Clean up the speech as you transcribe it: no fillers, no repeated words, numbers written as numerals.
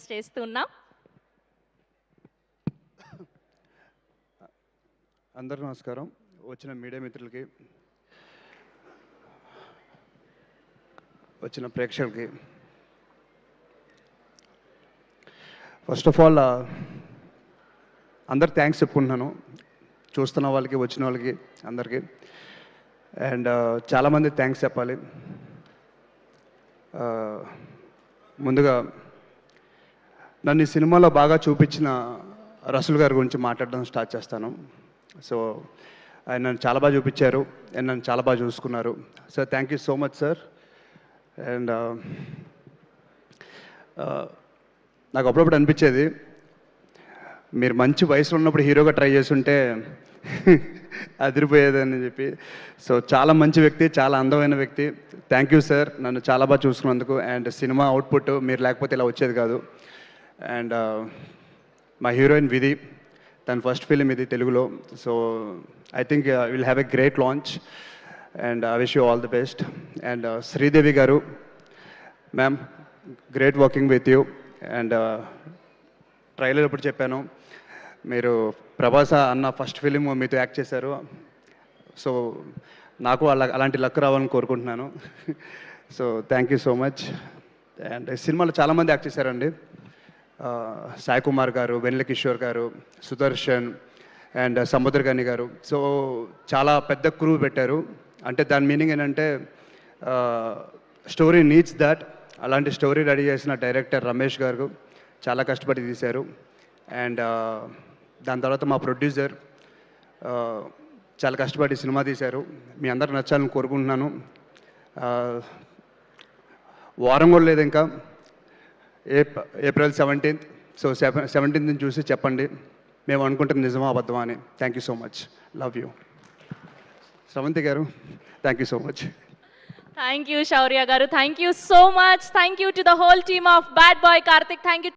Request చేస్తున్నాం. అందరికీ నమస్కారం. వచ్చిన మీడియా మిత్రులకి, వచ్చిన ప్రేక్షకులకి ఫస్ట్ ఆఫ్ ఆల్ అందరు థ్యాంక్స్ చెప్పుకుంటున్నాను. చూస్తున్న వాళ్ళకి, వచ్చిన వాళ్ళకి అందరికీ. అండ్ చాలామంది థ్యాంక్స్ చెప్పాలి. ముందుగా నన్ను ఈ సినిమాలో బాగా చూపించిన రసూల్ గారి గురించి మాట్లాడడం స్టార్ట్ చేస్తాను. సో ఆయన నన్ను చాలా బాగా చూపించారు అండ్ నన్ను చాలా బాగా చూసుకున్నారు. So thank you so much sir. And నాకు అప్పుడప్పుడు అనిపించేది, మీరు మంచి వయసులో ఉన్నప్పుడు హీరోగా ట్రై చేస్తుంటే అదిరిపోయేదని చెప్పి. సో చాలా మంచి వ్యక్తి, చాలా అందమైన వ్యక్తి. థ్యాంక్ యూ సార్, నన్ను చాలా బాగా చూసుకున్నందుకు. అండ్ సినిమా అవుట్పుట్ మీరు లేకపోతే ఇలా వచ్చేది కాదు. అండ్ మా హీరోయిన్ విధి, తన ఫస్ట్ ఫిలిం ఇది తెలుగులో. So I think will have a great launch and I wish you all the best. And Sridevi garu, ma'am great working with you. And trailer ఎప్పుడు చెప్పాను, మీరు ప్రభాస్ అన్న ఫస్ట్ ఫిలిం మీతో యాక్ట్ చేశారు. సో నాకు అలాంటి లక్ రావాలని కోరుకుంటున్నాను. So thank you so much. And సినిమాలో చాలామంది యాక్ట్ చేశారండి. సాయి కుమార్ గారు, వెన్నెల కిషోర్ గారు, సుదర్శన్ అండ్ సముద్రగని గారు. సో చాలా పెద్ద క్రూ పెట్టారు. అంటే దాని మీనింగ్ ఏంటంటే స్టోరీ నీడ్స్ దట్. అలాంటి స్టోరీ రెడీ చేసిన డైరెక్టర్ రమేష్ గారు చాలా కష్టపడి తీశారు. అండ్ దాని తర్వాత మా ప్రొడ్యూసర్ చాలా కష్టపడి సినిమా తీశారు. మీ అందరు నచ్చాలని కోరుకుంటున్నాను. వారం కూడా లేదు ఇంకా, ఏప్రిల్ 17th. సో 17th చూసి చెప్పండి మేము అనుకుంటున్న నిజమా అబద్ధమా అని. Thank you so much, love you. Sravanthi garu, thank you so much. Thank you, Shaurya garu. Thank you so much. Thank you to the whole team of Bad Boy Karthik. Thank you.